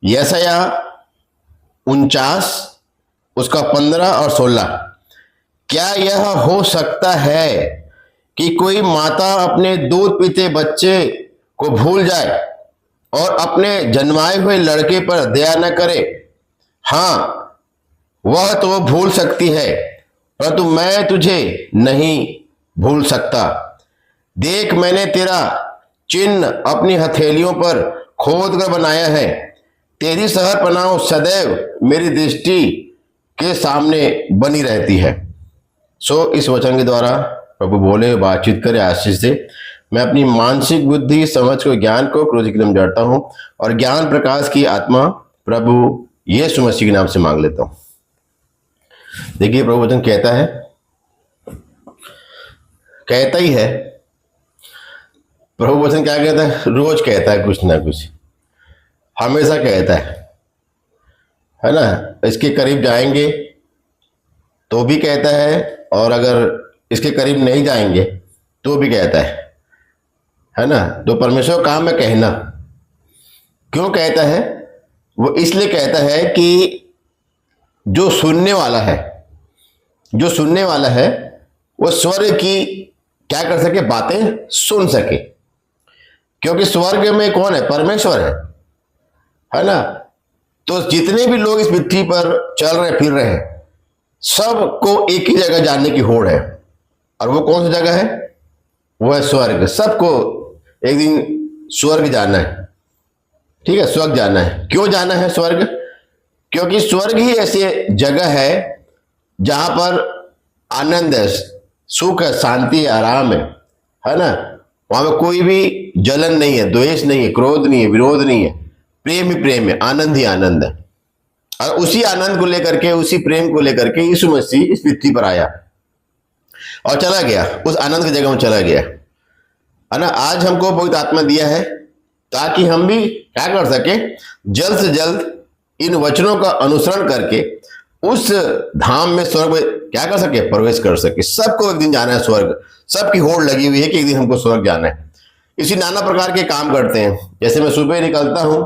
यशायाह 49 उसका 15 और 16। क्या यह हो सकता है कि कोई माता अपने दूध पीते बच्चे को भूल जाए और अपने जन्माए हुए लड़के पर दया न करे? हाँ, वह तो भूल सकती है, परंतु मैं तुझे नहीं भूल सकता। देख, मैंने तेरा चिन्ह अपनी हथेलियों पर खोद कर बनाया है। तेरी शहरपनाह सदैव मेरी दृष्टि के सामने बनी रहती है। इस वचन के द्वारा प्रभु बोले, बातचीत करे, आशीष दे। मैं अपनी मानसिक बुद्धि, समझ को, ज्ञान को क्रोध की तरफ जाता हूं और ज्ञान प्रकाश की आत्मा प्रभु यीशु मसीह के नाम से मांग लेता हूं। देखिए, प्रभु वचन कहता ही है। प्रभु वचन क्या कहता है? रोज कहता है कुछ ना कुछ, हमेशा कहता है ना। इसके करीब जाएंगे तो भी कहता है, और अगर इसके करीब नहीं जाएंगे तो भी कहता है ना। तो परमेश्वर काम में कहना क्यों कहता है? वो इसलिए कहता है कि जो सुनने वाला है वो स्वर्ग की क्या कर सके? बातें सुन सके। क्योंकि स्वर्ग में कौन है? परमेश्वर है ना। तो जितने भी लोग इस पृथ्वी पर चल रहे फिर रहे हैं, सबको एक ही जगह जाने की होड़ है, और वो कौन सी जगह है? वो है स्वर्ग। सबको एक दिन स्वर्ग जाना है, ठीक है, स्वर्ग जाना है। क्यों जाना है स्वर्ग? क्योंकि स्वर्ग ही ऐसी जगह है जहां पर आनंद है, सुख है, शांति है, आराम है ना। वहां पर कोई भी जलन नहीं है, द्वेष नहीं है, क्रोध नहीं है, विरोध नहीं है, प्रेम ही प्रेम है, आनंद ही आनंद है। और उसी आनंद को लेकर के, उसी प्रेम को लेकर के यीशु मसीह इस पृथ्वी पर आया और चला गया, उस आनंद की जगह में चला गया, है ना। आज हमको पवित्र आत्मा दिया है ताकि हम भी क्या कर सके? जल्द से जल्द इन वचनों का अनुसरण करके उस धाम में, स्वर्ग में क्या कर सके? प्रवेश कर सके। सबको एक दिन जाना है स्वर्ग। सबकी होड़ लगी हुई है कि एक दिन हमको स्वर्ग जाना है। इसी नाना प्रकार के काम करते हैं। जैसे मैं सुबह निकलता हूं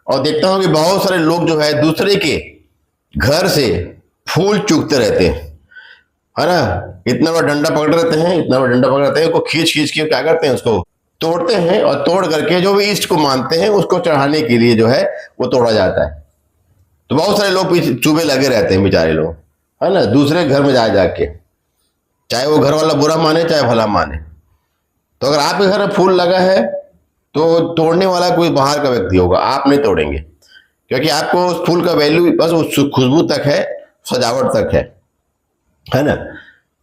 और देखता हूं कि बहुत सारे लोग जो है दूसरे के घर से फूल चूकते रहते हैं, है ना। इतना बड़ा डंडा पकड़ रहते हैं, उसको खींच खींच के क्या करते हैं? उसको तोड़ते हैं, और तोड़ करके जो भी इष्ट को मानते हैं उसको चढ़ाने के लिए जो है वो तोड़ा जाता है। तो बहुत सारे लोग चुभे लगे रहते हैं बेचारे लोग, है ना, दूसरे घर में जाके, चाहे वो घर वाला बुरा माने चाहे भला माने। तो अगर आपके घर में फूल लगा है तो तोड़ने वाला कोई बाहर का व्यक्ति होगा, आप नहीं तोड़ेंगे, क्योंकि आपको उस फूल का वैल्यू बस उस खुशबू तक है, सजावट तक है ना।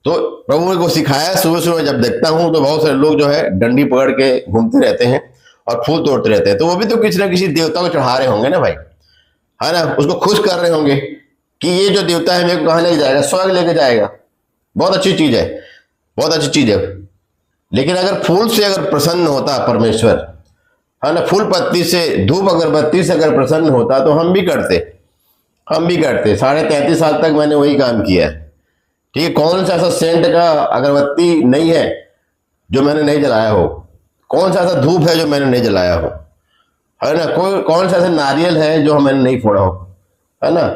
तो प्रभु ने को सिखाया। सुबह सुबह जब देखता हूं तो बहुत सारे लोग जो है डंडी पकड़ के घूमते रहते हैं और फूल तोड़ते रहते हैं। तो वो भी तो किसी ना किसी देवता को चढ़ा रहे होंगे ना भाई, है ना। उसको खुश कर रहे होंगे कि ये जो देवता है मेरे को कहाँ लेके जाएगा? स्वर्ग लेके जाएगा। बहुत अच्छी चीज है, बहुत अच्छी चीज है। लेकिन अगर फूल से अगर प्रसन्न होता परमेश्वर, है ना, फूल पत्ती से, धूप अगरबत्ती से अगर प्रसन्न होता तो हम भी करते। 33.5 साल तक मैंने वही काम किया है, ठीक है। कौन सा ऐसा सेंट का अगरबत्ती नहीं है जो मैंने नहीं जलाया हो? कौन सा ऐसा धूप है जो मैंने नहीं जलाया हो? है ना। कौन सा ऐसा नारियल है जो मैंने नहीं फोड़ा हो? है ना।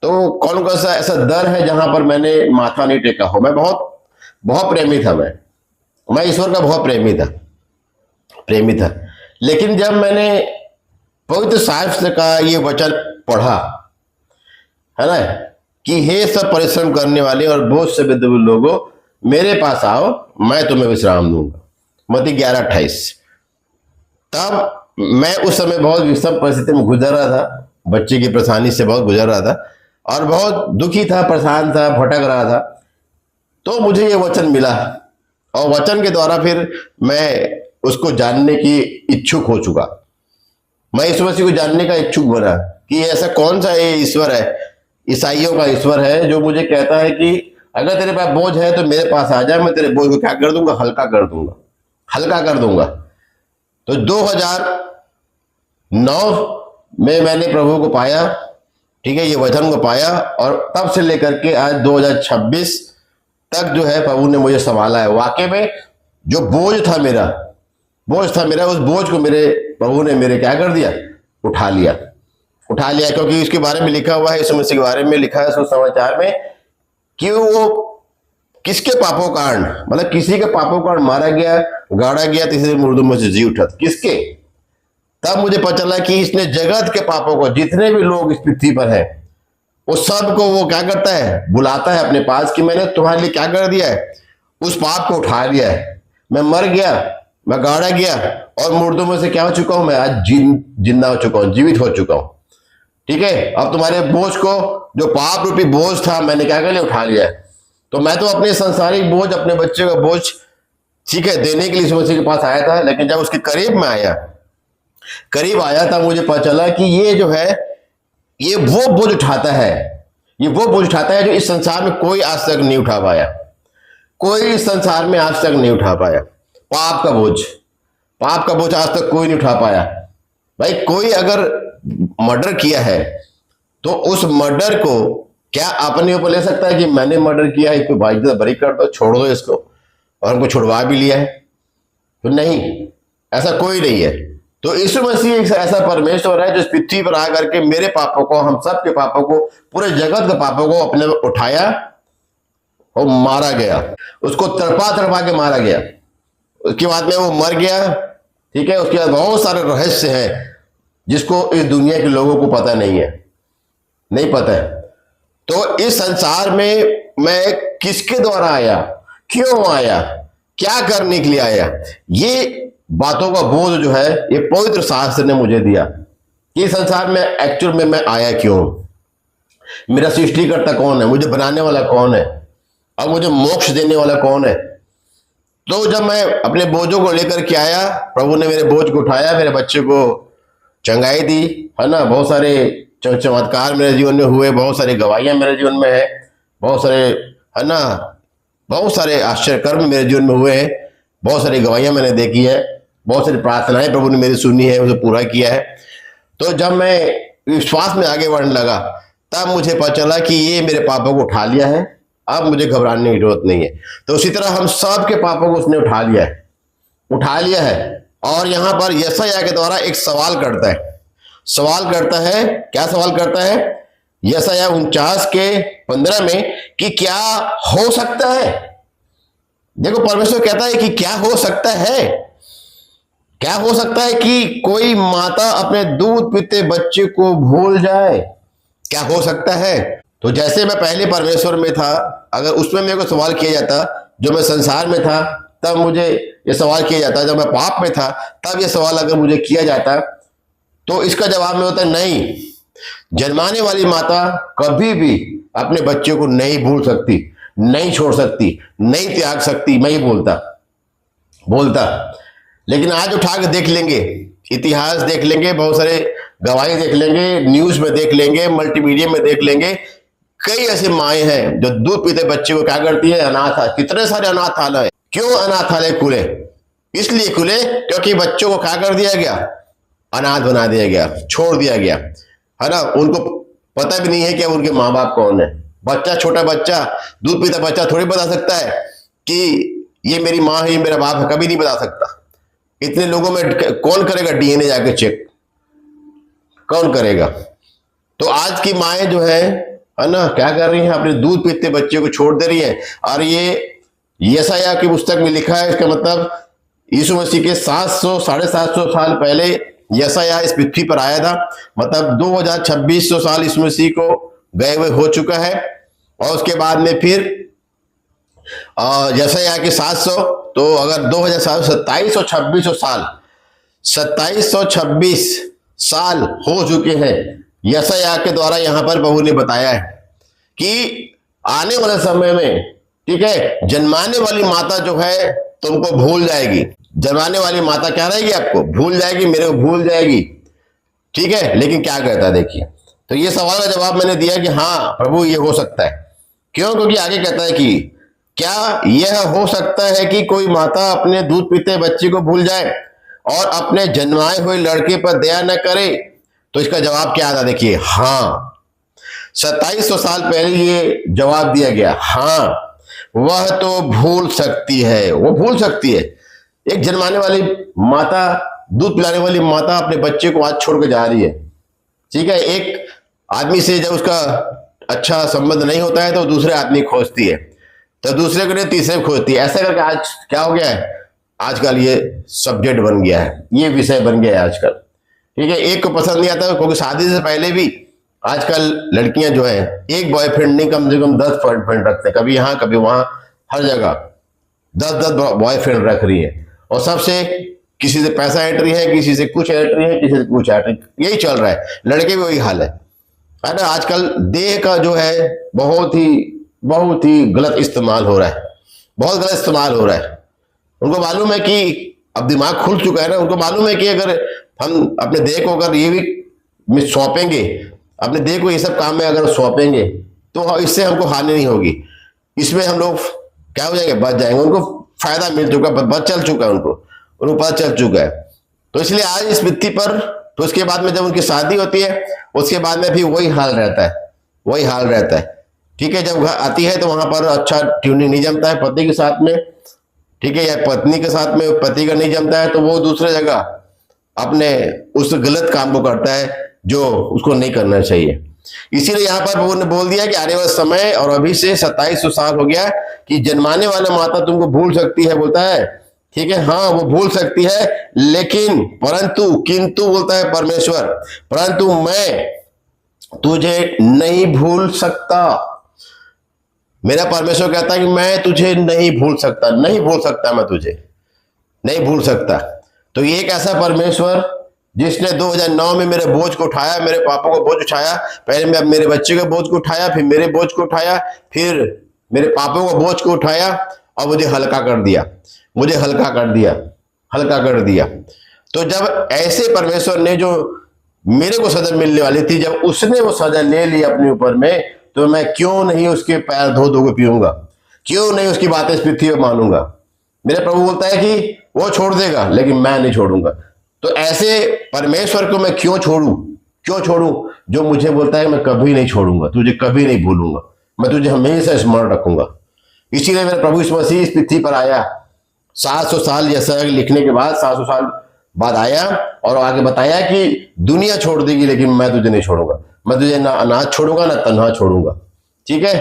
तो कौन सा ऐसा दर है जहां पर मैंने माथा नहीं टेका हो? मैं बहुत प्रेमी था। मैं ईश्वर का बहुत प्रेमी था। लेकिन जब मैंने पवित्र शास्त्र का ये वचन पढ़ा, है ना, कि हे सब परिश्रम करने वाले और बोझ से लदे हुए लोगों, मेरे पास आओ, मैं तुम्हें विश्राम दूंगा। मत्ती 11:28। तब मैं उस समय बहुत विषम परिस्थिति में गुजर रहा था, बच्चे की परेशानी से बहुत गुजर रहा था और बहुत दुखी था, परेशान था, भटक रहा था। तो मुझे ये वचन मिला और वचन के द्वारा फिर मैं उसको जानने की इच्छुक हो चुका। मैं यीशु मसीह को जानने का इच्छुक बना कि ऐसा कौन सा ये ईश्वर है, ईसाइयों का ईश्वर है, जो मुझे कहता है कि अगर तेरे पास बोझ है तो मेरे पास आ जा, मैं तेरे बोझ को क्या कर दूंगा? हल्का कर दूंगा। तो 2009 में मैंने प्रभु को पाया, ठीक है, ये वचन को पाया, और तब से लेकर के आज 2026 तक जो है प्रभु ने मुझे संभाला है। वाकई में जो बोझ था मेरा, उस बोझ को मेरे प्रभु ने मेरे क्या कर दिया? उठा लिया। उठा लिया, क्योंकि उसके बारे में लिखा हुआ है, यीशु मसीह के बारे में लिखा है सुसमाचार में कि वो किसके पापों का कारण, मतलब किसी के पापों का कारण मारा गया, गाड़ा गया, तीसरे दिन मुर्दों में से जी उठा। किसके? तब मुझे पता चला कि इसने जगत के पापों को, जितने भी लोग इस पृथ्वी पर हैं, उस सब को वो क्या करता है, बुलाता है अपने पास कि मैंने तुम्हारे लिए क्या कर दिया है, उस पाप को उठा लिया है। मैं मर गया, मैं गाड़ा गया, और मुर्दों में से क्या हो चुका हूं, मैं आज जिंदा हो चुका हूं, जीवित हो चुका हूं। ठीक है, अब तुम्हारे बोझ को, जो पाप रूपी बोझ था, मैंने क्या कर लिया, उठा लिया है। तो मैं तो अपने संसारिक बोझ, अपने बच्चे का बोझ, ठीक है, देने के लिए यीशु मसीह के पास आया था, लेकिन जब उसके करीब आया था, मुझे पता चला कि ये जो है, ये वो बोझ उठाता है, ये वो बोझ उठाता है जो इस संसार में कोई आज तक नहीं उठा पाया, कोई इस संसार में आज तक नहीं उठा पाया। पाप का बोझ आज तक कोई नहीं उठा पाया। भाई, कोई अगर मर्डर किया है तो उस मर्डर को क्या अपने ऊपर ले सकता है कि मैंने मर्डर किया है, इसको भाई बरी कर दो, छोड़ दो इसको, और हमको छुड़वा भी लिया है? तो नहीं, ऐसा कोई नहीं है। तो यीशु मसीह एक ऐसा परमेश्वर है जो इस पृथ्वी पर आकर के मेरे पापों को, हम सब के पापों को, पूरे जगत के पापों को अपने उठाया और मारा गया, उसको तड़पा के मारा गया। उसके बाद में वो मर गया। ठीक है, उसके बाद बहुत सारे रहस्य हैं जिसको इस दुनिया के लोगों को पता नहीं है, नहीं पता है। तो इस संसार में मैं किसके द्वारा आया, क्यों आया, क्या करने के लिए आया, ये बातों का बोध जो है, ये पवित्र शास्त्र ने मुझे दिया कि संसार में एक्चुअल में मैं आया क्यों, मेरा सृष्टिकर्ता कौन है, मुझे बनाने वाला कौन है, और मुझे मोक्ष देने वाला कौन है। तो जब मैं अपने बोझों को लेकर के आया, प्रभु ने मेरे बोझ को उठाया, मेरे बच्चे को चंगाई दी, है ना। बहुत सारे चमत्कार मेरे जीवन में हुए, बहुत सारी गवाहियां मेरे जीवन में है, बहुत सारे, है ना, बहुत सारे आश्चर्य कर्म मेरे जीवन में हुए हैं, बहुत सारी गवाहियां मैंने देखी है, बहुत सारी प्रार्थनाएं प्रभु ने मेरी सुनी है, उसे पूरा किया है। तो जब मैं विश्वास में आगे बढ़ने लगा, तब मुझे पता चला कि ये मेरे पापों को उठा लिया है, अब मुझे घबराने की जरूरत नहीं है। तो उसी तरह हम सब के पापों को उसने उठा लिया है। और यहां पर यशायाह के द्वारा एक सवाल करता है, क्या सवाल करता है? यशायाह 49:15 में कि क्या हो सकता है। देखो, परमेश्वर कहता है कि क्या हो सकता है कि कोई माता अपने दूध पीते बच्चे को भूल जाए? क्या हो सकता है? तो जैसे मैं पहले परमेश्वर में था, अगर उसमें मेरे को सवाल किया जाता, जो मैं संसार में था तब मुझे ये सवाल किया जाता, जब मैं पाप में था तब ये सवाल अगर मुझे किया जाता, तो इसका जवाब में होता नहीं। जन्माने वाली माता कभी भी अपने बच्चे को नहीं भूल सकती, नहीं छोड़ सकती, नहीं त्याग सकती। मैं ही बोलता लेकिन आज उठा के देख लेंगे, इतिहास देख लेंगे, बहुत सारे गवाही देख लेंगे, न्यूज में देख लेंगे, मल्टीमीडिया में देख लेंगे, कई ऐसे माएँ हैं जो दूध पीते बच्चे को क्या करती है, अनाथ, कितने सारे अनाथालय है। क्यों अनाथालय खुले? इसलिए खुले क्योंकि बच्चों को क्या कर दिया गया, अनाथ बना दिया गया, छोड़ दिया गया, है ना। उनको पता भी नहीं है कि उनके माँ बाप कौन है। बच्चा, छोटा बच्चा, दूध पीता बच्चा थोड़ी बता सकता है कि ये मेरी माँ है, ये मेरा बाप है, कभी नहीं बता सकता। इतने लोगों में कौन करेगा डीएनए जाके चेक, कौन करेगा? तो आज की माएँ जो है ना, क्या कर रही हैं, अपने दूध पीते बच्चे को छोड़ दे रही है। और ये यशायाह की पुस्तक में लिखा है, इसका मतलब यीशु मसीह के 700-750 साल पहले यशायाह इस पृथ्वी पर आया था। मतलब 2600 साल यीशु मसीह को गए हुए हो चुका है। और उसके बाद में फिर यशायाह के 700, तो अगर 2726 साल हो चुके हैं। यशायाह के द्वारा यहां पर प्रभु ने बताया है कि आने वाले समय में, ठीक है, जन्माने वाली माता जो है तुमको भूल जाएगी। जन्माने वाली माता क्या रहेगी, आपको भूल जाएगी, मेरे को भूल जाएगी। ठीक है, लेकिन क्या कहता है देखिए। तो ये सवाल का जवाब मैंने दिया कि हाँ प्रभु, ये हो सकता है। क्यों? क्योंकि आगे कहता है कि क्या यह हो सकता है कि कोई माता अपने दूध पीते बच्चे को भूल जाए और अपने जन्माए हुए लड़के पर दया न करे? तो इसका जवाब क्या आता, देखिए, हाँ। 2700 साल पहले ये जवाब दिया गया, हाँ वह तो भूल सकती है, वो भूल सकती है। एक जन्माने वाली माता, दूध पिलाने वाली माता अपने बच्चे को आज छोड़ के जा रही है, ठीक है, एक आदमी से जब उसका अच्छा संबंध नहीं होता है तो दूसरे आदमी खोजती है, तो दूसरे को नहीं तीसरे को खोजती है। ऐसा करके आज क्या हो गया है, आजकल ये सब्जेक्ट बन गया है, ये विषय बन गया है आजकल। ठीक है, एक को पसंद नहीं आता, क्योंकि शादी से पहले भी आजकल लड़कियां जो है एक बॉयफ्रेंड नहीं कम से कम 10 बॉयफ्रेंड रखते हैं, कभी यहाँ कभी वहां, हर जगह 10 बॉयफ्रेंड रख रही है, और सबसे किसी से पैसा एंट्री है, किसी से कुछ एंट्री है, किसी से कुछ एंट्री, यही चल रहा है। लड़के भी वही हाल है ना। आजकल देह का जो है बहुत ही गलत इस्तेमाल हो रहा है, बहुत गलत इस्तेमाल हो रहा है। उनको मालूम है कि अब दिमाग खुल चुका है ना, उनको मालूम है कि अगर हम अपने देह को अगर ये भी सौंपेंगे, अपने देह को ये सब काम में अगर सौंपेंगे तो इससे हमको हानि नहीं होगी, इसमें हम लोग क्या हो जाएंगे, बच जाएंगे। उनको फायदा मिल चुका, बच चल चुका है, उनको पता चल चुका है। तो इसलिए आज इस पृथ्वी पर, तो उसके बाद में जब उनकी शादी होती है उसके बाद में भी वही हाल रहता है, वही हाल रहता है। ठीक है, जब घर आती है तो वहां पर अच्छा ट्यूनिंग नहीं जमता है पति के साथ में, ठीक है, या पत्नी के साथ में पति का नहीं जमता है, तो वो दूसरे जगह अपने उस गलत काम को करता है जो उसको नहीं करना चाहिए। इसीलिए यहाँ पर प्रभु ने बोल दिया कि आने वाला समय और अभी से 2700 साल हो गया कि जन्माने वाला माता तुमको भूल सकती है, बोलता है। ठीक है, हाँ वो भूल सकती है, लेकिन किंतु बोलता है परमेश्वर, परंतु मैं तुझे नहीं भूल सकता। मेरा परमेश्वर कहता है कि मैं तुझे नहीं भूल सकता, नहीं भूल सकता, मैं तुझे नहीं भूल सकता। तो ये एक ऐसा परमेश्वर जिसने 2009 में मेरे बोझ को उठाया, मेरे पापा को बोझ उठाया, पहले मैं मेरे बच्चे के बोझ को उठाया, फिर मेरे बोझ को उठाया, फिर मेरे पापा को बोझ को उठाया, और मुझे हल्का कर दिया, मुझे हल्का कर दिया, हल्का कर दिया। तो जब ऐसे परमेश्वर ने, जो मेरे को सजा मिलने वाली थी, जब उसने वो सजा ले ली अपने ऊपर में, तो मैं क्यों नहीं उसके पैर धो धो के पीऊंगा, क्यों नहीं उसकी बातें इस पृथ्वी में मानूंगा। मेरे प्रभु बोलता है कि वो छोड़ देगा लेकिन मैं नहीं छोड़ूंगा। तो ऐसे परमेश्वर को मैं क्यों छोड़ूं, जो मुझे बोलता है मैं कभी नहीं छोड़ूंगा, तुझे कभी नहीं भूलूंगा, मैं तुझे हमेशा स्मरण रखूंगा। इसीलिए मेरा प्रभु यीशु मसीह इस पृथ्वी पर आया, 700 साल जैसा लिखने के बाद 700 साल बाद आया, और आगे बताया कि दुनिया छोड़ देगी लेकिन मैं तुझे नहीं छोड़ूंगा, मैं तुझे ना अनाथ छोड़ूंगा ना तन्हा छोड़ूंगा। ठीक है,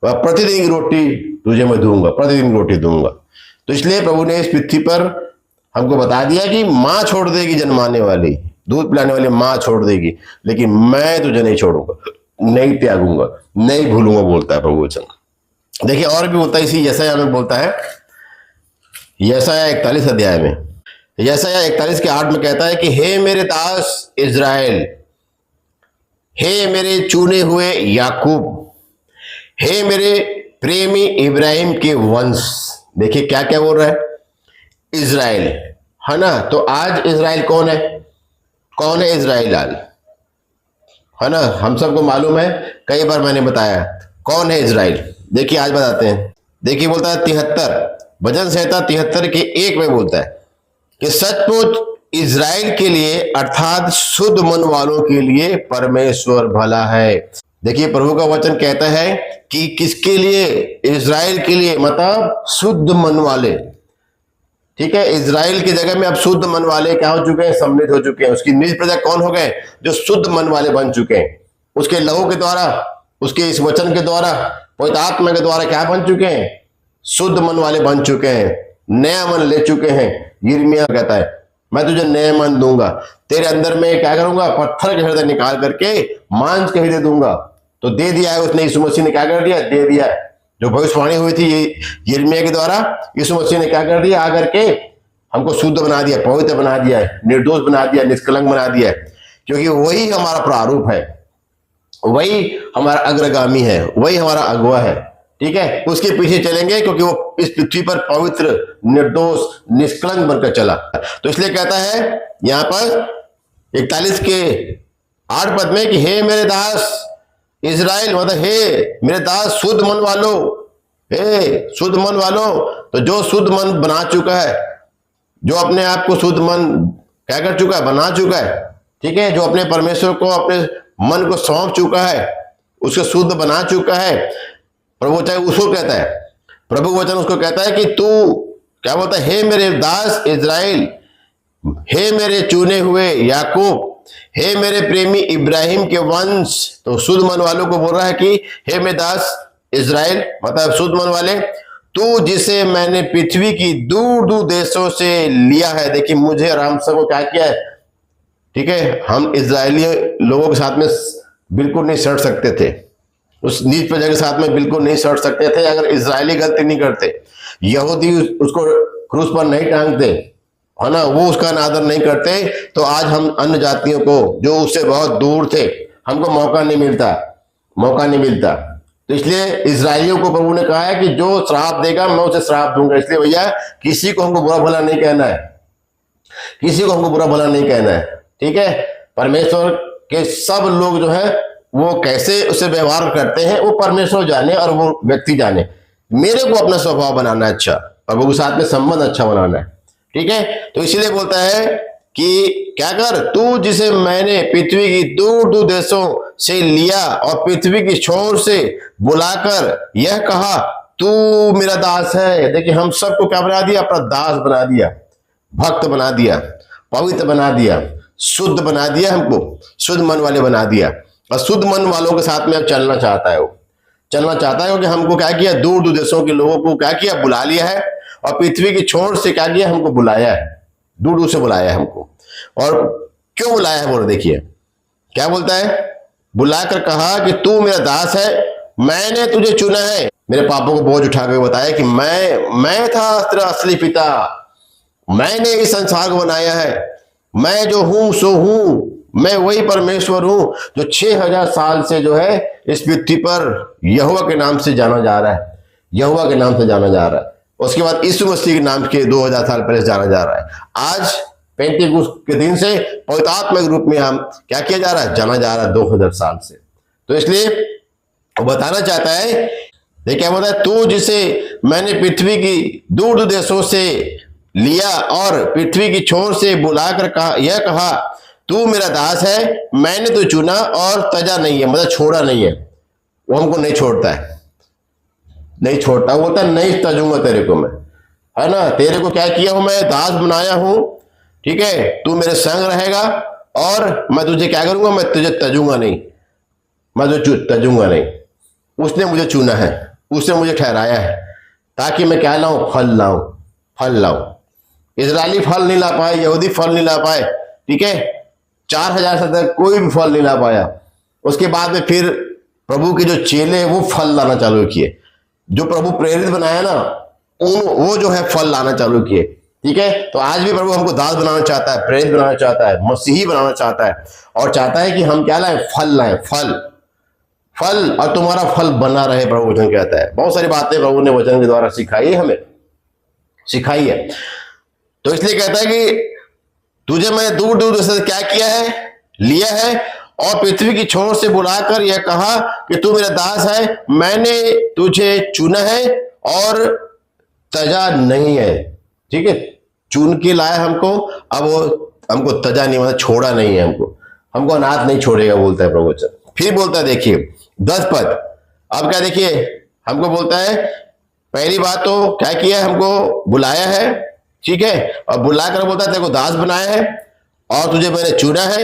प्रतिदिन की रोटी तुझे मैं दूंगा, प्रतिदिन रोटी दूंगा। तो इसलिए प्रभु ने इस पृथ्वी पर हमको बता दिया कि माँ छोड़ देगी, जन्माने वाली दूध पिलाने वाली माँ छोड़ देगी, लेकिन मैं तुझे नहीं छोड़ूंगा, नहीं त्यागूंगा, नहीं भूलूंगा, बोलता है प्रभु वचन। देखिए और भी बोलता है, इसी यशायाह में बोलता है, यशायाह 41 अध्याय में, यशायाह 41 के 8 में कहता है कि हे मेरे दास इज़राइल, हे मेरे चुने हुए याकूब, हे मेरे प्रेमी इब्राहिम के वंश। देखिए क्या क्या बोल रहा है, इज़राइल, है ना। तो आज इज़राइल कौन है, कौन है इज़राइल आज, है ना, हम सबको मालूम है, कई बार मैंने बताया कौन है इज़राइल। देखिए आज बताते हैं। देखिए बोलता है 73, भजन संहिता 73 के 1 में बोलता है कि सचमुच इज़राइल के लिए अर्थात शुद्ध मन वालों के लिए परमेश्वर भला है। देखिए प्रभु का वचन कहता है कि किसके लिए, इज़राइल के लिए, मतलब शुद्ध मन वाले। ठीक है, इज़राइल की जगह में अब शुद्ध मन वाले क्या हो चुके हैं, सम्मिलित हो चुके हैं। उसकी निज प्रजा कौन हो गए, जो शुद्ध मन वाले बन चुके हैं, उसके लहू के द्वारा, उसके इस वचन के द्वारा, पवित्र आत्मा के द्वारा क्या बन चुके हैं, शुद्ध मन वाले बन चुके हैं, नया मन ले चुके हैं। यिर्मयाह कहता है मैं तुझे नया मन दूंगा, तेरे अंदर में क्या करूंगा, पत्थर के हृदय निकाल करके मांस के हृदय दूंगा। तो दे दिया है उसने, यीशु मसीह ने क्या कर दिया, दे दिया है। जो भविष्यवाणी हुई थी यिर्मयाह के द्वारा, यीशु मसीह ने क्या कर दिया, आकर के हमको शुद्ध बना दिया, पवित्र बना दिया है, निर्दोष बना दिया, निष्कलंक बना दिया है। क्योंकि वही हमारा प्रारूप है, वही हमारा अग्रगामी है, वही हमारा अगुआ है। ठीक है, उसके पीछे चलेंगे क्योंकि वो इस पृथ्वी पर पवित्र, निर्दोष, निष्कलंक बनकर चला। तो इसलिए कहता है यहां पर 41 के 8 पद में कि हे मेरे दास इज़राइल, मतलब हे मेरे दास शुद्ध मन वालों, हे शुद्ध मन वालों। तो जो शुद्ध मन बना चुका है, जो अपने आप को शुद्ध मन क्या कर चुका है, बना चुका है, ठीक है, जो अपने परमेश्वर को, अपने मन को सौंप चुका है, उसको शुद्ध बना चुका है, प्रभु वचन उसको कहता है, प्रभु वचन उसको कहता है कि तू क्या बोलता है, हे मेरे दास इज़राइल, हे मेरे चुने हुए याकूब, हे मेरे प्रेमी इब्राहिम के वंश, तो शुद्ध मन वालों को बोल रहा है कि हे मेरे दास इज़राइल, मतलब शुद्ध मन वाले, तू जिसे मैंने पृथ्वी की दूर दूर देशों से लिया है। देखिए मुझे और हम सबको क्या किया है, ठीक है, हम इजरायली लोगों के साथ में बिल्कुल नहीं सड़ सकते थे, उस नीच प्रजा के साथ में बिल्कुल नहीं सड़ सकते थे अगर इजरायली गलती नहीं करते। यहूदी उसको क्रूस पर नहीं टांगते, है ना, वो उसका अनादर नहीं करते, तो आज हम अन्य जातियों को जो उससे बहुत दूर थे, हमको मौका नहीं मिलता। तो इसलिए इजरायलियों को प्रभु ने कहा है कि जो श्राप देगा मैं उसे श्राप दूंगा। इसलिए भैया किसी को हमको बुरा भला नहीं कहना है, ठीक है। परमेश्वर के सब लोग जो है वो कैसे उसे व्यवहार करते हैं वो परमेश्वर जाने और वो व्यक्ति जाने। मेरे को अपना स्वभाव बनाना है अच्छा, प्रभु के साथ में संबंध अच्छा बनाना है, ठीक है। तो इसीलिए बोलता है कि क्या कर, तू जिसे मैंने पृथ्वी की दूर दूर देशों से लिया और पृथ्वी की छोर से बुलाकर यह कहा तू मेरा दास है। देखिए हम सबको क्या बना दिया, अपना दास बना दिया, भक्त बना दिया, पवित्र बना दिया, शुद्ध बना दिया, हमको शुद्ध मन वाले बना दिया। और शुद्ध मन वालों के साथ में अब चलना चाहता है क्योंकि हमको क्या किया, दूर दूर देशों के लोगों को क्या किया, बुला लिया है, और पृथ्वी की छोर से क्या किया, हमको बुलाया है, दूर दूर से बुलाया है हमको। और क्यों बुलाया है बोलो, देखिए क्या बोलता है, बुलाकर कहा कि तू मेरा दास है, मैंने तुझे चुना है। मेरे पापों को बोझ उठा कर बताया कि मैं था तेरा असली पिता, मैंने इस संसार को बनाया है, मैं जो हूं सो हूं, मैं वही परमेश्वर हूं जो 6000 साल से जो है इस पृथ्वी पर यहोवा के नाम से जाना जा रहा है। उसके बाद यीशु मसीह के नाम के 2000 साल पहले जाना जा रहा है। आज पेंतीकोस्त के दिन से पवित्र आत्मा के रूप में हम क्या किया जा रहा है, जाना जा रहा है 2000 साल से। तो इसलिए वो बताना चाहता है, देखिए क्या बोलता है, तू जिसे मैंने पृथ्वी की दूर दूर देशों से लिया और पृथ्वी की छोर से बुलाकर कहा तू मेरा दास है, मैंने तो चुना और तजा नहीं है, मतलब छोड़ा नहीं है, वो हमको नहीं छोड़ता है, वो बोलता है नहीं तजूंगा तेरे को मैं, है ना, तेरे को क्या किया हूं मैं, दास बनाया हूं, ठीक है, तू मेरे संग रहेगा और मैं तुझे क्या करूंगा, मैं तुझे तजूंगा नहीं। उसने मुझे चुना है, उसने मुझे ठहराया है ताकि मैं क्या लाऊं, फल लाऊं। इजरायली फल नहीं ला पाए, यहूदी फल नहीं ला पाए, ठीक है, 4000 साल तक कोई भी फल नहीं ला पाया। उसके बाद में फिर प्रभु के जो चेले वो फल लाना चालू किए, जो प्रभु प्रेरित बनाया ना वो जो है फल लाना चालू किए, ठीक है। तो आज भी प्रभु हमको दास बनाना चाहता है, प्रेरित बनाना चाहता है, मसीही बनाना चाहता है, और चाहता है कि हम क्या लाएं, फल लाएं, फल और तुम्हारा फल बना रहे, प्रभु वचन कहता है। बहुत सारी बातें प्रभु ने वचन के द्वारा सिखाई है। तो इसलिए कहता है कि तुझे मैं दूर दूर से क्या किया है, लिया है, और पृथ्वी की छोर से बुलाकर यह कहा कि तू मेरा दास है, मैंने तुझे चुना है और तजा नहीं है, ठीक है, चुन के लाया हमको, अब वो हमको तजा नहीं, मतलब छोड़ा नहीं है, हमको अनाथ नहीं छोड़ेगा, बोलता है प्रभु वचन। फिर बोलता है, देखिए 10 पद, अब क्या, देखिए हमको बोलता है, पहली बात तो क्या किया, हमको बुलाया है, ठीक है, और बुलाकर बोलता है तेरे को दास बनाया है और तुझे मैंने चुना है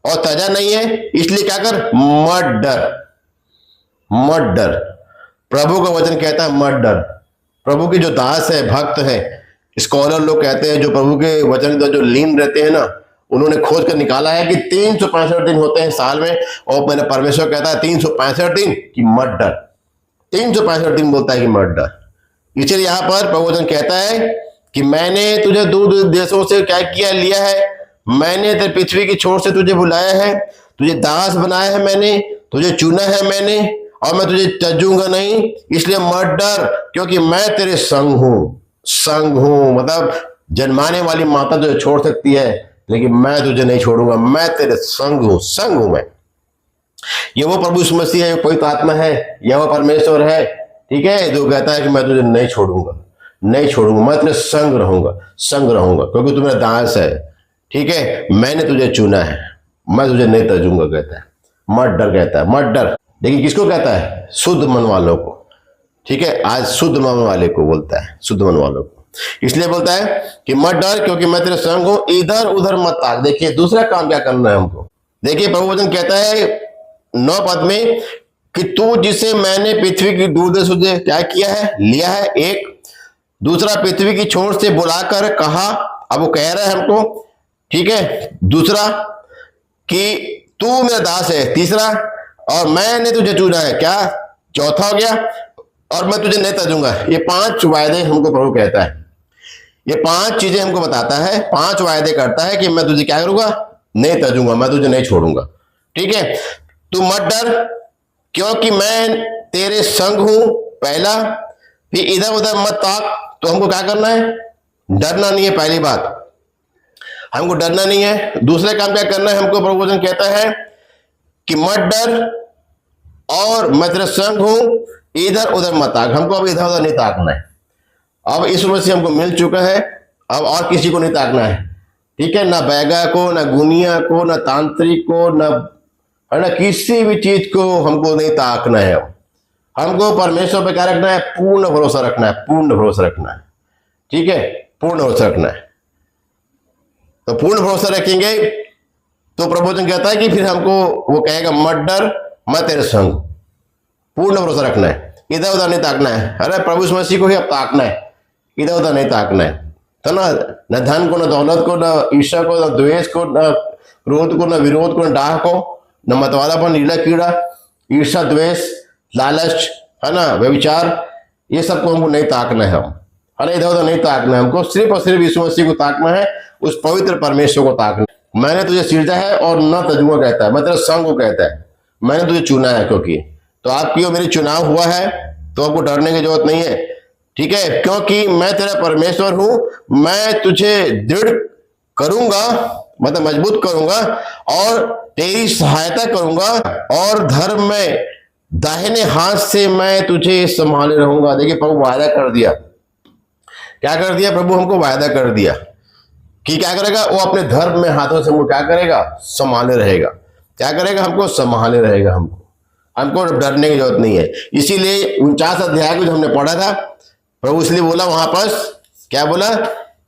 और तजा नहीं है, इसलिए क्या कर, मत डर। प्रभु का वचन कहता है मत डर। प्रभु के जो दास है, भक्त है, स्कॉलर लोग कहते हैं, जो प्रभु के वचन के जो लीन रहते हैं ना, उन्होंने खोज कर निकाला है कि 365 दिन होते हैं साल में, और मैंने परमेश्वर कहता है 365 दिन कि मत डर, 365 दिन बोलता है कि मत डर। इसलिए यहां पर प्रभु वचन कहता है कि मैंने तुझे दूर दूर देशों से क्या किया, लिया है, मैंने तेरे पृथ्वी की छोर से तुझे बुलाया है, तुझे दास बनाया है, मैंने तुझे चुना है, मैंने, और मैं तुझे तजूंगा नहीं, इसलिए मत डर, क्योंकि मैं तेरे संग हूं। मतलब जन्माने वाली माता तुझे छोड़ सकती है, लेकिन मैं तुझे नहीं छोड़ूंगा, मैं तेरे संग हूं मैं। ये वो प्रभु यीशु मसीह है, पवित्र आत्मा है, यह वो परमेश्वर है, ठीक है, जो कहता है कि मैं तुझे नहीं छोड़ूंगा, मैं तेरे संग रहूंगा, क्योंकि तू मेरा दास है, ठीक है, मैंने तुझे चुना है, मैं तुझे नहीं तजूंगा, कहता है मत डर। लेकिन किसको कहता है, शुद्ध मन वालों को, ठीक है, आज शुद्ध मन वाले को बोलता है, शुद्ध मन वालों को। इसलिए बोलता है कि मत डर क्योंकि मैं तेरे संग हूं, इधर उधर मत ताक। देखिए दूसरा काम क्या करना है हमको। देखिए प्रभु वचन कहता है 9 पद में कि तू जिसे मैंने पृथ्वी की दूर देश से क्या किया है, लिया है, एक। दूसरा पृथ्वी की छोर से बुलाकर कहा, अब वो कह रहा है हमको, ठीक है। दूसरा कि तू मेरा दास है, तीसरा और मैंने तुझे चुना है, क्या, चौथा हो गया, और मैं तुझे नहीं तजूंगा। ये 5 वायदे हमको प्रभु कहता है, ये 5 चीजें हमको बताता है, 5 वायदे करता है कि मैं तुझे क्या करूंगा, नहीं तजूंगा, मैं तुझे नहीं छोड़ूंगा, ठीक है। तू मत डर क्योंकि मैं तेरे संग हूं, पहला। फिर इधर उधर मत ताक, तो हमको क्या करना है, डरना नहीं है, पहली बात हमको डरना नहीं है। दूसरे काम क्या करना है हमको, प्रभु वचन कहता है कि मत डर और मैं तेरे संग हूं, इधर उधर मत ताक। हमको अब इधर उधर नहीं ताकना है, अब इस उम्र से हमको मिल चुका है, अब और किसी को नहीं ताकना है, ठीक है। ना बैगा को, ना गुनिया को, ना तांत्रिक को, ना है ना, किसी भी चीज को हमको नहीं ताकना है। हमको परमेश्वर पे क्या रखना है, पूर्ण भरोसा रखना है, पूर्ण भरोसा रखना है, ठीक है, पूर्ण भरोसा रखना है। तो पूर्ण भरोसा रखेंगे तो प्रभु वचन कहता है कि फिर हमको वो कहेगा मत डर मैं तेरे संग। पूर्ण भरोसा रखना है, इधर उधर नहीं ताकना है। अरे प्रभु यीशु मसीह को ही अब ताकना है, इधर उधर नहीं ताकना है, तो ना न धन को, न दौलत को, न ईर्ष्या को, न द्वेष को, न क्रोध को, न विरोध को, न डाह को, न मतवालापन, नीला कीड़ा, ईर्ष्या, द्वेष, लालच, है ना, व्यभिचार, ये सब को हमको नहीं ताकना है। हम अरे इधर उधर नहीं ताकना है, हमको सिर्फ और सिर्फ यीशु मसीह को ताकना है, उस पवित्र परमेश्वर को ताकना है। मैंने तुझे सृजा है और न तजुआ कहता है, मैं तेरे संग को कहता है, मैंने तुझे चुना है। क्योंकि तो आपकी और मेरी चुनाव हुआ है, तो आपको डरने की जरूरत नहीं है, ठीक है। क्योंकि मैं तेरा परमेश्वर हूं, मैं तुझे दृढ़ करूंगा, मतलब मजबूत करूंगा, और तेरी सहायता करूंगा, और धर्म में दाहिने हाथ से मैं तुझे संभाले रहूंगा। देखिए प्रभु वायदा कर दिया, क्या कर दिया प्रभु, हमको वायदा कर दिया कि क्या करेगा, वो अपने धर्म में हाथों से हमको क्या करेगा, संभाले रहेगा। क्या करेगा, हमको संभाले रहेगा, हमको डरने की जरूरत नहीं है। इसीलिए 49 अध्याय को जो हमने पढ़ा था, प्रभु इसलिए बोला वहां पर, क्या बोला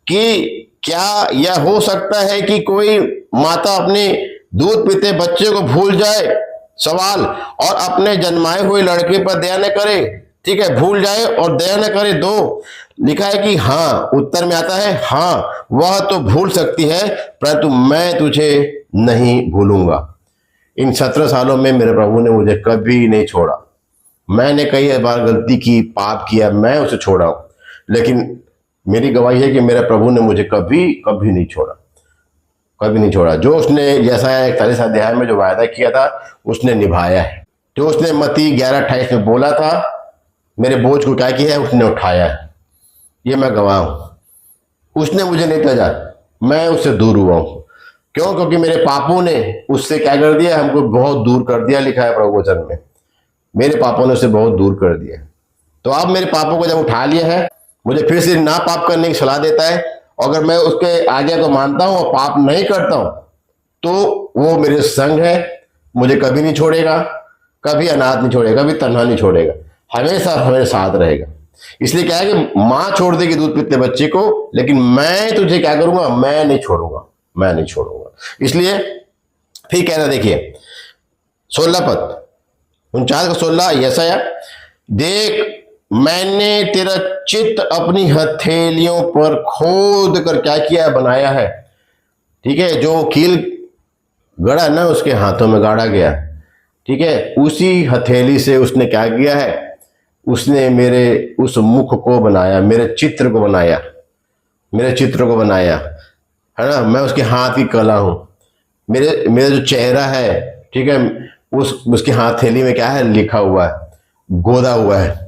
कि क्या यह हो सकता है कि कोई माता अपने दूध पीते बच्चे को भूल जाए, सवाल, और अपने जन्माए हुए लड़के पर दया न करे, ठीक है, भूल जाए और दया न करे। 2 लिखा है कि हाँ, उत्तर में आता है हाँ, वह तो भूल सकती है परंतु मैं तुझे नहीं भूलूंगा। इन 17 सालों में मेरे प्रभु ने मुझे कभी नहीं छोड़ा। मैंने कई बार गलती की, पाप किया, मैं उसे छोड़ा हूं, लेकिन मेरी गवाही है कि मेरे प्रभु ने मुझे कभी कभी नहीं छोड़ा, कभी नहीं छोड़ा। जो उसने जैसा 41 अध्याय में जो वायदा किया था उसने निभाया है। जो उसने मत्ती 11:28 में बोला था, मेरे बोझ को क्या किया है, उसने उठाया है, ये मैं गवाह हूं। उसने मुझे नहीं तजा, मैं उससे दूर हुआ हूं। क्यों? क्योंकि मेरे पापों ने उससे क्या कर दिया, हमको बहुत दूर कर दिया। लिखा है प्रभु वचन में, मेरे पापों ने उसे बहुत दूर कर दिया। तो अब मेरे पापों को जब उठा लिया है, मुझे फिर से ना पाप करने की सलाह देता है। अगर मैं उसके आज्ञा को मानता हूं और पाप नहीं करता हूं, तो वो मेरे संग है, मुझे कभी नहीं छोड़ेगा, कभी अनाथ नहीं छोड़ेगा, कभी तन्हा नहीं छोड़ेगा, हमेशा हमेरे साथ रहेगा। इसलिए क्या है कि माँ छोड़ देगी दूध पीते बच्चे को, लेकिन मैं तुझे क्या करूंगा, मैं नहीं छोड़ूंगा, मैं नहीं छोड़ूंगा। इसलिए फिर कहना, देखिए 16 पद, 49 का 16, यशायाह, देख मैंने तेरा चित्त अपनी हथेलियों पर खोद कर क्या किया, बनाया है, ठीक है। जो कील गड़ा ना उसके हाथों में गाड़ा गया, ठीक है, उसी हथेली से उसने क्या किया है, उसने मेरे उस मुख को बनाया, मेरे चित्र को बनाया, मेरे चित्र को बनाया, है ना। मैं उसके हाथ की कला हूं। मेरा जो चेहरा है, ठीक है, उसकी हथेली में क्या है, लिखा हुआ है, गोदा हुआ है,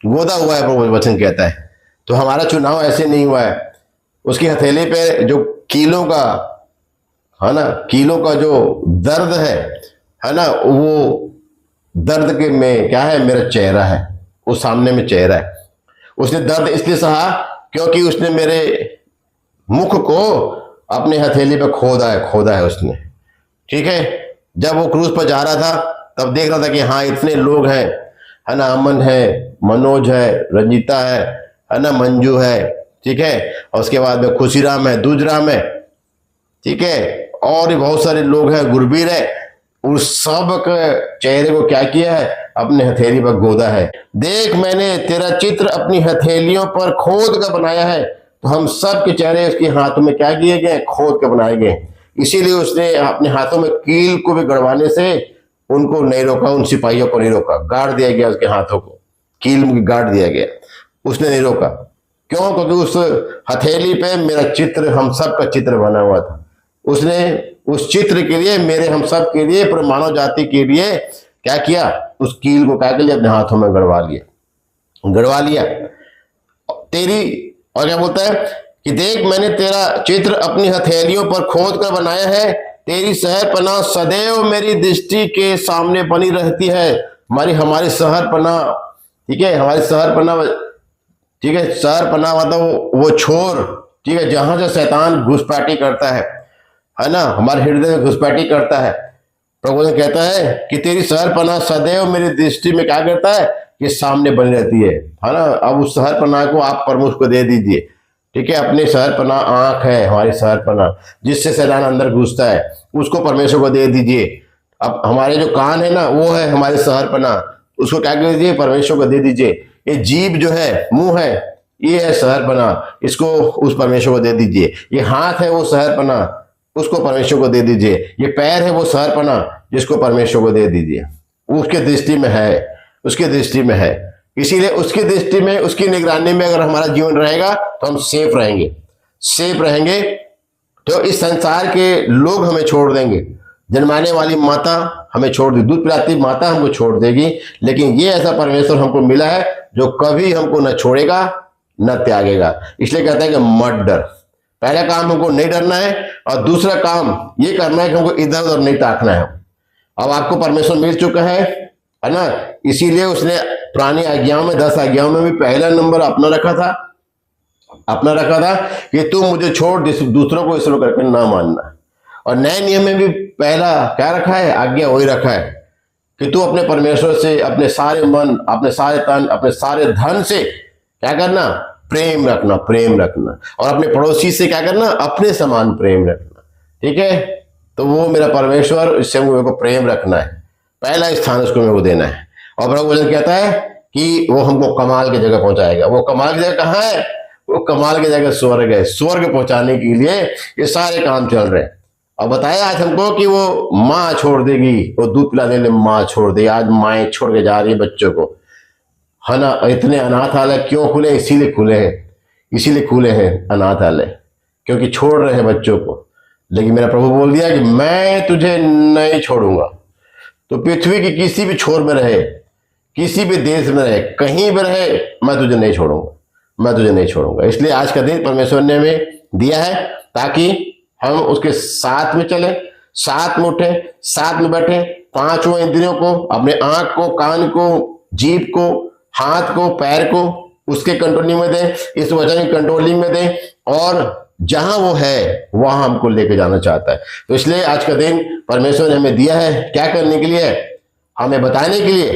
गोदा हुआ है, प्रभु वचन कहता है। तो हमारा चुनाव ऐसे नहीं हुआ है। उसकी हथेली पे जो कीलों का, है ना, कीलों का जो दर्द है ना, वो दर्द के में क्या है, मेरा चेहरा है, उस सामने में चेहरा है। उसने दर्द इसलिए सहा क्योंकि उसने मेरे मुख को अपने हथेली पे खोदा है उसने, ठीक है। जब वो क्रूज पर जा रहा था, तब देख रहा था कि हाँ इतने लोग हैं, है ना, अमन है, मनोज है, रंजीता है ना, मंजू है, ठीक है, और उसके बाद में खुशीराम है, दूजराम है, ठीक है, और भी बहुत सारे लोग हैं, गुरबीर है, उस सब के चेहरे को क्या किया है, अपने हथेली पर गोदा है। देख मैंने तेरा चित्र अपनी हथेलियों पर खोद कर बनाया है। तो हम सब के चेहरे उसके हाथों में क्या किए गए, खोद कर बनाए गए। इसीलिए उसने अपने हाथों में कील को भी गड़वाने से उनको नहीं रोका, उन सिपाहियों को नहीं रोका, गाड़ दिया गया उसके हाथों को, कील में गाड़ दिया गया, उसने नहीं रोका। क्यों? क्योंकि उस हथेली पे मेरा चित्र, हम सब का चित्र बना हुआ था। उसने उस चित्र के लिए, मेरे हम सब के लिए, पर मानव जाति के लिए क्या किया, उस कील को क्या कर अपने हाथों में गड़वा लिया। तेरी, और क्या बोलता है कि देख मैंने तेरा चित्र अपनी हथेलियों पर खोद कर बनाया है। तेरी शहरपनाह सदैव मेरी दृष्टि के सामने बनी रहती है। हमारी शहरपनाह, ठीक है, हमारी शहरपनाह, ठीक है, शहरपनाह मतलब वो छोर, ठीक है, जहां से शैतान घुसपैठी करता है ना, हमारे हृदय में घुसपैठी करता है। प्रभु ने कहता है कि तेरी शहरपनाह सदैव मेरी दृष्टि में क्या करता है, कि सामने बनी रहती है ना। अब उस शहरपनाह को आप परमेश्वर को दे दीजिए, ठीक है। अपनी शहरपनाह आंख है, हमारी शहरपनाह जिससे शैतान अंदर घुसता है, उसको परमेश्वर को दे दीजिए। अब हमारे जो कान है ना, वो है हमारी शहरपनाह, उसको क्या कर दीजिए, परमेश्वर को दे दीजिए। ये जीभ जो है, मुंह है, ये है शहरपनाह, इसको उस परमेश्वर को दे दीजिए। ये हाथ है वो शहरपनाह, उसको परमेश्वर को दे दीजिए। ये पैर है वो शहरपनाह, जिसको परमेश्वर को दे दीजिए। उसके दृष्टि में है, उसके दृष्टि में है। इसीलिए उसकी दृष्टि में, उसकी निगरानी में अगर हमारा जीवन रहेगा तो हम सेफ रहेंगे। तो इस संसार के लोग हमें छोड़ देंगे, जन्माने वाली माता हमें छोड़ देगी, दूध पिलाती माता हमको छोड़ देगी, लेकिन ये ऐसा परमेश्वर हमको मिला है जो कभी हमको न छोड़ेगा न त्यागेगा। इसलिए कहता है कि मत डर। पहला काम हमको नहीं डरना है, और दूसरा काम ये करना है कि हमको इधर उधर नहीं ताकना है। अब आपको परमेश्वर मिल चुका है ना, इसीलिए उसने पुरानी आज्ञाओं में, 10 आज्ञाओं में भी पहला नंबर अपना रखा था कि तू मुझे छोड़ दूसरों को ईश्वर करके ना मानना। और नए नियम में भी पहला क्या रखा है, आज्ञा वही रखा है कि तू अपने परमेश्वर से अपने सारे मन, अपने सारे तन, अपने सारे धन से क्या करना, प्रेम रखना, और अपने पड़ोसी से क्या करना, अपने समान प्रेम रखना, ठीक है। तो वो मेरा परमेश्वर, इससे मेरे को प्रेम रखना है, पहला स्थान उसको मेरे को देना है। और प्रभु वचन कहता है कि वो हमको कमाल की जगह पहुंचाएगा। वो कमाल की जगह कहाँ है, वो कमाल की जगह स्वर्ग है। स्वर्ग पहुंचाने के लिए ये सारे काम चल रहे हैं। और बताया आज हमको कि वो माँ छोड़ देगी, वो दूध पिलाने में माँ छोड़ देगी। आज माएँ छोड़ के जा रही है बच्चों को, है ना। इतने अनाथालय क्यों खुले, इसीलिए खुले हैं अनाथालय, क्योंकि छोड़ रहे हैं बच्चों को। लेकिन मेरा प्रभु बोल दिया कि मैं तुझे नहीं छोड़ूंगा। तो पृथ्वी की किसी भी छोर में रहे, किसी भी देश में रहे, कहीं भी रहे, मैं तुझे नहीं छोड़ूंगा। इसलिए आज का दिन परमेश्वर ने हमें दिया है ताकि हम उसके साथ में चले, साथ में उठे, साथ में बैठे, पांचों इंद्रियों को, अपने आंख को, कान को, जीभ को, हाथ को, पैर को उसके कंट्रोलिंग में दें, इस वचन की कंट्रोलिंग में दें, और जहां वो है वहां हमको लेके जाना चाहता है। तो इसलिए आज का दिन परमेश्वर ने हमें दिया है क्या करने के लिए, हमें बताने के लिए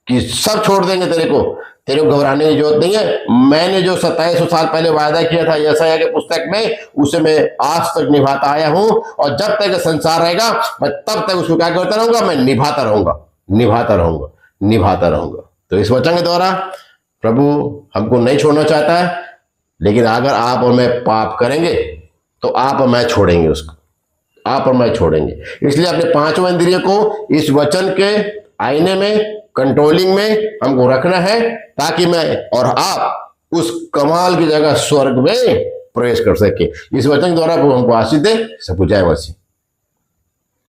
कि सब छोड़ देंगे तेरे को घबराने की जरूरत नहीं है। मैंने जो 2700 साल पहले वायदा किया था यशायाह के पुस्तक में, उसे मैं आज तक निभाता आया हूं, और जब तक संसार रहेगा मैं तब तक उसको क्या करता रहूंगा, मैं निभाता रहूंगा। तो इस वचन के द्वारा प्रभु हमको नहीं छोड़ना चाहता है, लेकिन अगर आप और मैं पाप करेंगे तो आप और मैं छोड़ेंगे इसलिए अपने पांचों इंद्रियों को इस वचन के आईने में, कंट्रोलिंग में हमको रखना है, ताकि मैं और आप उस कमाल की जगह स्वर्ग में प्रवेश कर सके। इस वचन के द्वारा हमको आशीष दे। सब जय मसीह।